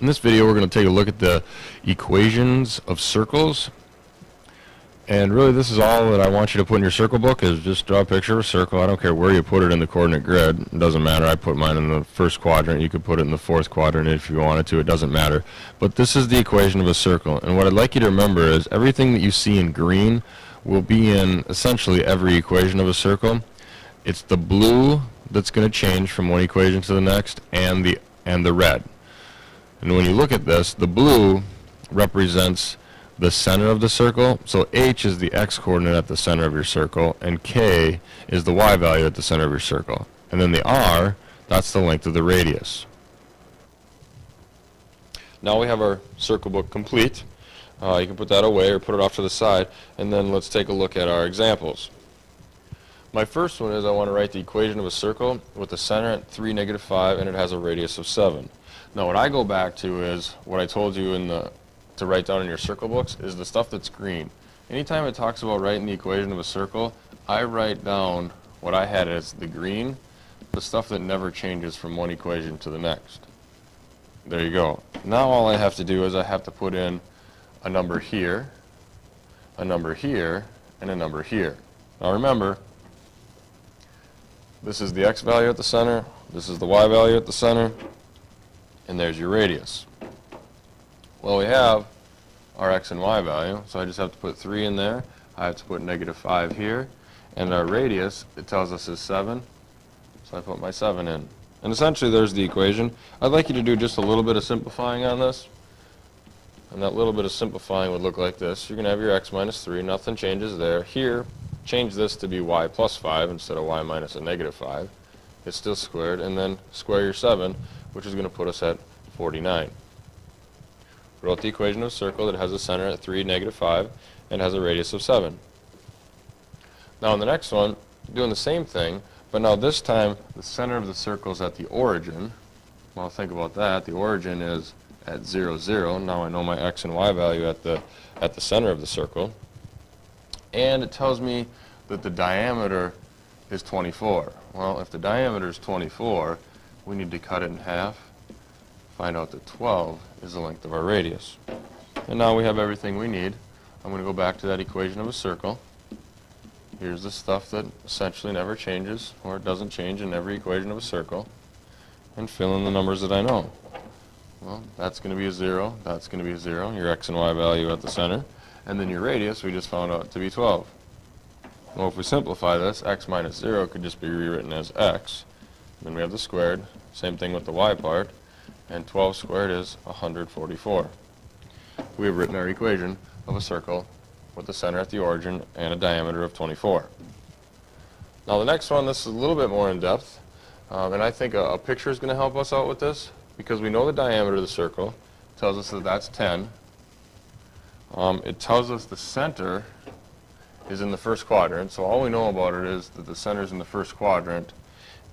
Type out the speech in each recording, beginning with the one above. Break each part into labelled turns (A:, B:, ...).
A: In this video, we're going to take a look at the equations of circles. And really, this is all that I want you to put in your circle book, is just draw a picture of a circle. I don't care where you put it in the coordinate grid. It doesn't matter. I put mine in the first quadrant. You could put it in the fourth quadrant if you wanted to. It doesn't matter. But this is the equation of a circle. And what I'd like you to remember is everything that you see in green will be in essentially every equation of a circle. It's the blue that's going to change from one equation to the next, and the red. And when you look at this, the blue represents the center of the circle. So H is the x coordinate at the center of your circle, and K is the y value at the center of your circle. And then the R, that's the length of the radius. Now we have our circle book complete. You can put that away or put it off to the side, and then let's take a look at our examples. My first one is I want to write the equation of a circle with the center at 3, -5, and it has a radius of 7. Now what I go back to is what I told you to write down in your circle books is the stuff that's green. Anytime it talks about writing the equation of a circle, I write down what I had as the green, the stuff that never changes from one equation to the next. There you go. Now all I have to do is I have to put in a number here, a number here, and a number here. Now remember, this is the x value at the center, this is the y value at the center, and there's your radius. Well, we have our x and y value, so I just have to put 3 in there. I have to put -5 here, and our radius, it tells us, is 7, so I put my 7 in. And essentially there's the equation. I'd like you to do just a little bit of simplifying on this, and that little bit of simplifying would look like this. You're going to have your x minus 3, nothing changes there. Here, change this to be y plus 5 instead of y minus a -5. It's still squared, and then square your 7, which is going to put us at 49. Wrote the equation of a circle that has a center at 3, -5, and has a radius of 7. Now in the next one, doing the same thing, but now this time the center of the circle is at the origin. Well, think about that. The origin is at 0, 0. Now I know my x and y value at the center of the circle. And it tells me that the diameter is 24. Well, if the diameter is 24, we need to cut it in half, find out that 12 is the length of our radius. And now we have everything we need. I'm going to go back to that equation of a circle. Here's the stuff that essentially never changes, or it doesn't change in every equation of a circle, and fill in the numbers that I know. Well, that's going to be a 0, that's going to be a 0, your x and y value at the center, and then your radius we just found out to be 12. Well, if we simplify this, x minus 0 could just be rewritten as x. Then we have the squared, same thing with the y part, and 12 squared is 144. We have written our equation of a circle with the center at the origin and a diameter of 24. Now the next one, this is a little bit more in depth, and I think a picture is going to help us out with this, because we know the diameter of the circle. It tells us that that's 10. It tells us the center is in the first quadrant, so all we know about it is that the center is in the first quadrant,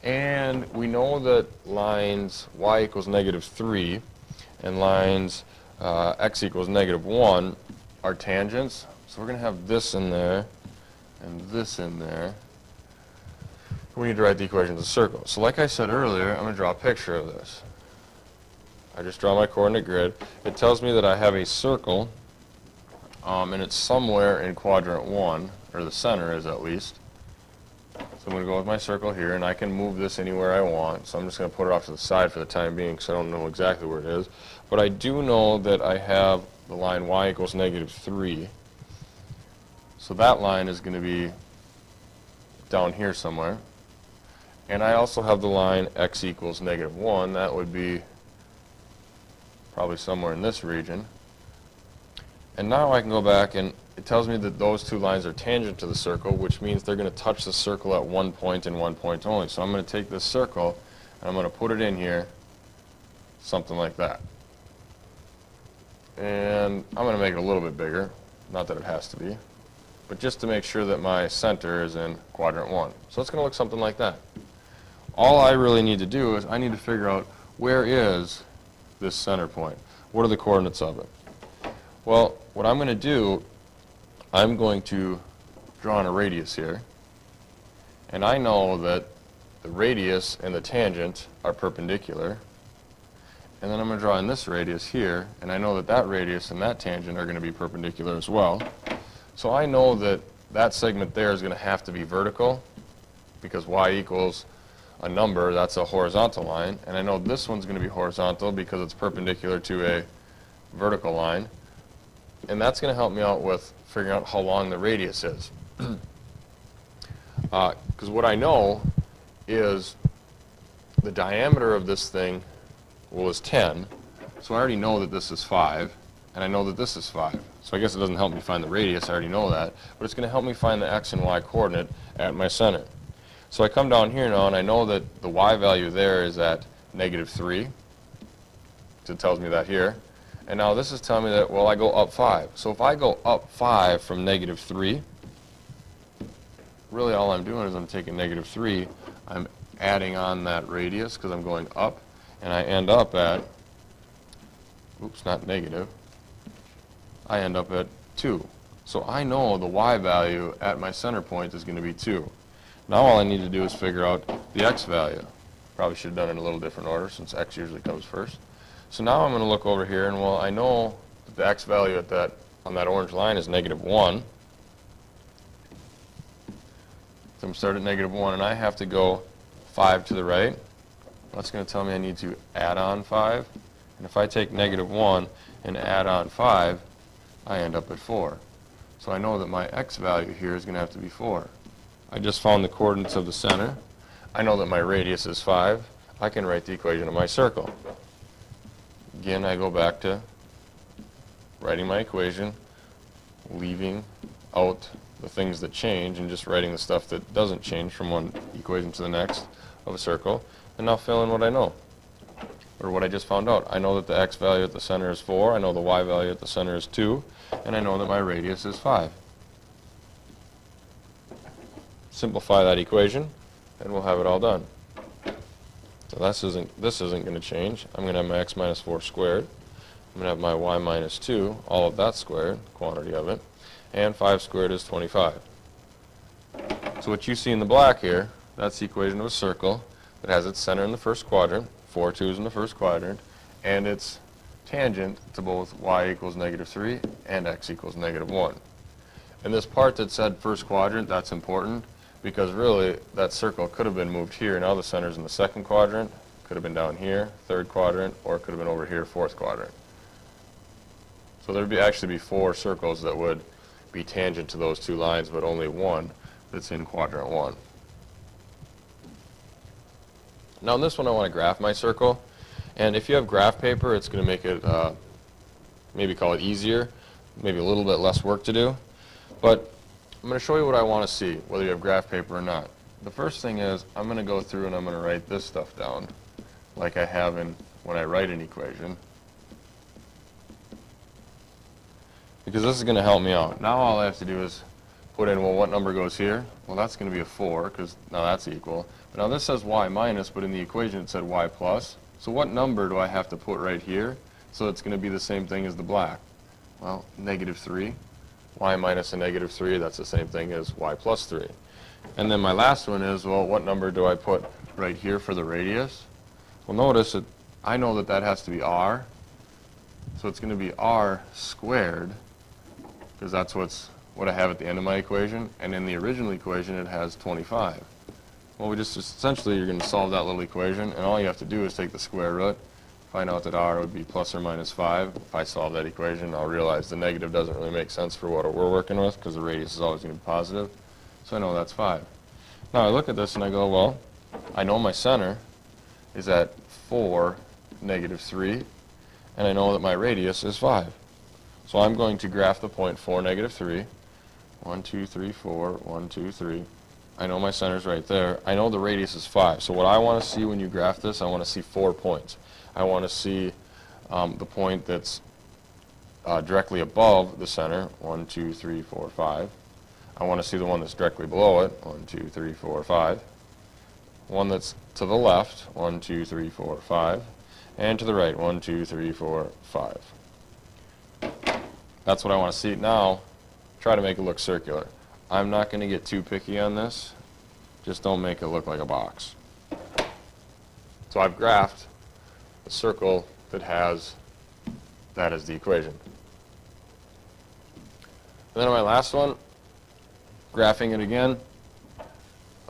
A: and we know that lines y equals -3 and lines x equals -1 are tangents, so we're going to have this in there and this in there. We need to write the equation of the circle. So like I said earlier, I'm going to draw a picture of this. I just draw my coordinate grid. It tells me that I have a circle, and it's somewhere in quadrant 1, or the center is at least. So I'm going to go with my circle here, and I can move this anywhere I want. So I'm just going to put it off to the side for the time being, because I don't know exactly where it is. But I do know that I have the line y equals -3. So that line is going to be down here somewhere. And I also have the line x equals -1. That would be probably somewhere in this region. And now I can go back, and it tells me that those two lines are tangent to the circle, which means they're going to touch the circle at one point and one point only. So I'm going to take this circle, and I'm going to put it in here, something like that. And I'm going to make it a little bit bigger, not that it has to be, but just to make sure that my center is in quadrant 1. So it's going to look something like that. All I really need to do is I need to figure out, where is this center point? What are the coordinates of it? Well, what I'm going to do, I'm going to draw on a radius here, and I know that the radius and the tangent are perpendicular, and then I'm going to draw in this radius here, and I know that that radius and that tangent are going to be perpendicular as well. So I know that that segment there is going to have to be vertical, because y equals a number, that's a horizontal line, and I know this one's going to be horizontal because it's perpendicular to a vertical line, and that's going to help me out with figuring out how long the radius is. Because what I know is the diameter of this thing is 10, so I already know that this is 5, and I know that this is 5. So I guess it doesn't help me find the radius, I already know that, but it's going to help me find the x and y coordinate at my center. So I come down here now, and I know that the y value there is at -3. So it tells me that here. And now this is telling me that, well, I go up 5. So if I go up 5 from -3, really all I'm doing is I'm taking -3, I'm adding on that radius because I'm going up, and I end up at, oops, not negative, I end up at 2. So I know the y value at my center point is going to be 2. Now all I need to do is figure out the x value. Probably should have done it in a little different order since x usually comes first. So now I'm going to look over here, and well, I know that the x value at on that orange line is -1. So I'm starting at -1, and I have to go 5 to the right. That's going to tell me I need to add on 5. And if I take -1 and add on 5, I end up at 4. So I know that my x value here is going to have to be 4. I just found the coordinates of the center. I know that my radius is 5. I can write the equation of my circle. Again, I go back to writing my equation, leaving out the things that change, and just writing the stuff that doesn't change from one equation to the next of a circle, and now fill in what I know, or what I just found out. I know that the x value at the center is 4, I know the y value at the center is 2, and I know that my radius is 5. Simplify that equation, and we'll have it all done. So this isn't going to change. I'm going to have my x minus 4 squared. I'm going to have my y minus 2, all of that squared, quantity of it, and 5 squared is 25. So what you see in the black here, that's the equation of a circle that has its center in the first quadrant, 4 2's in the first quadrant, and its tangent to both y equals -3 and x equals -1. And this part that said first quadrant, that's important, because really that circle could have been moved here. Now the center's in the second quadrant, could have been down here, third quadrant, or it could have been over here, fourth quadrant. So there would actually be 4 circles that would be tangent to those 2 lines, but only one that's in quadrant 1. Now in this one I want to graph my circle, and if you have graph paper, it's going to make it, maybe call it easier, maybe a little bit less work to do. But I'm going to show you what I want to see, whether you have graph paper or not. The first thing is I'm going to go through and I'm going to write this stuff down like I have when I write an equation, because this is going to help me out. Now all I have to do is put in, well, what number goes here? Well, that's going to be a 4, because now that's equal. But now this says y minus, but in the equation it said y plus. So what number do I have to put right here so it's going to be the same thing as the black? Well, -3. Y minus a -3, that's the same thing as y plus 3. And then my last one is, well, what number do I put right here for the radius? Well, notice that I know that that has to be r, so it's going to be r squared, because that's what I have at the end of my equation, and in the original equation it has 25. Well, essentially you're going to solve that little equation, and all you have to do is take the square root, find out that r would be plus or minus 5. If I solve that equation, I'll realize the negative doesn't really make sense for what we're working with, because the radius is always going to be positive. So I know that's 5. Now I look at this and I go, well, I know my center is at 4, -3, and I know that my radius is 5. So I'm going to graph the point 4, -3. 1, 2, 3, 4, 1, 2, 3. I know my center's right there. I know the radius is 5. So what I want to see when you graph this, I want to see 4 points. I want to see the point that's directly above the center, 1, 2, 3, 4, 5. I want to see the one that's directly below it, 1, 2, 3, 4, 5. One that's to the left, 1, 2, 3, 4, 5. And to the right, 1, 2, 3, 4, 5. That's what I want to see. Now, try to make it look circular. I'm not going to get too picky on this. Just don't make it look like a box. So I've graphed the circle that has that as the equation. And then on my last one, graphing it again.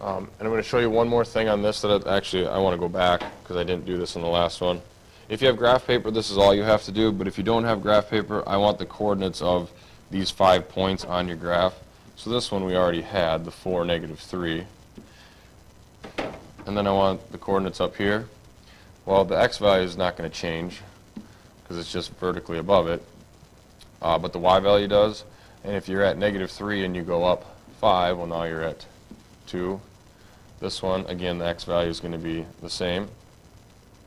A: And I'm going to show you one more thing on this that I want to go back because I didn't do this in the last one. If you have graph paper, this is all you have to do, but if you don't have graph paper, I want the coordinates of these 5 points on your graph. So this one we already had, the 4, -3. And then I want the coordinates up here. Well, the x value is not going to change because it's just vertically above it, but the y value does. And if you're at -3 and you go up 5, well, now you're at 2. This one, again, the x value is going to be the same.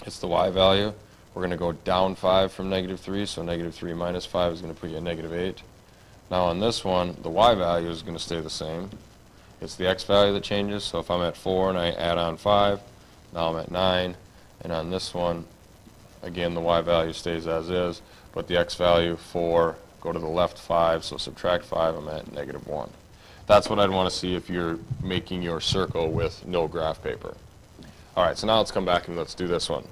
A: It's the y value. We're going to go down 5 from -3, so -3 minus 5 is going to put you at -8. Now on this one, the y value is going to stay the same. It's the x value that changes, so if I'm at 4 and I add on 5, now I'm at 9. And on this one, again, the y value stays as is, but the x value, 4, go to the left 5, so subtract 5, I'm at -1. That's what I'd want to see if you're making your circle with no graph paper. All right, so now let's come back and let's do this one.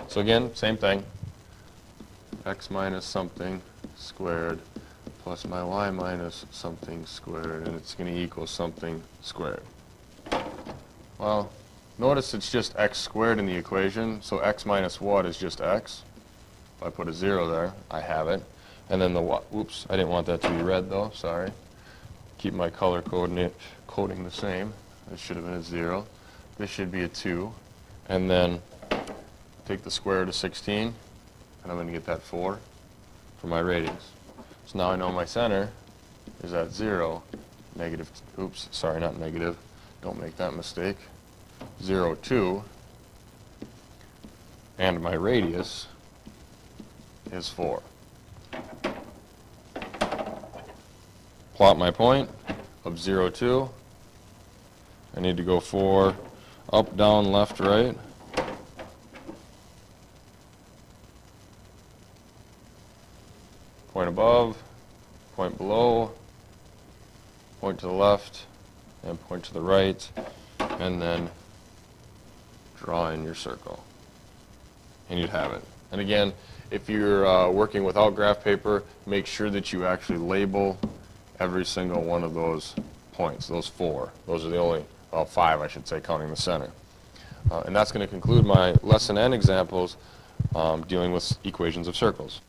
A: So again, same thing. X minus something squared plus my y minus something squared, and it's going to equal something squared. Well, notice it's just x squared in the equation, so x minus what is just x. If I put a 0 there, I have it. And then the y, oops, I didn't want that to be red though, sorry. Keep my color coding the same. This should have been a 0. This should be a 2. And then take the square root of 16, and I'm going to get that 4 for my radius. So now I know my center is at 0, negative, oops, sorry, not negative. Don't make that mistake. 0, 2, and my radius is 4. Plot my point of 0, 2. I need to go 4 up, down, left, right. Point above, point below, point to the left, and point to the right, and then draw in your circle. And you'd have it. And again, if you're working without graph paper, make sure that you actually label every single one of those points, those 4. Those are the only, well, 5 I should say, counting the center. And that's going to conclude my lesson and examples dealing with equations of circles.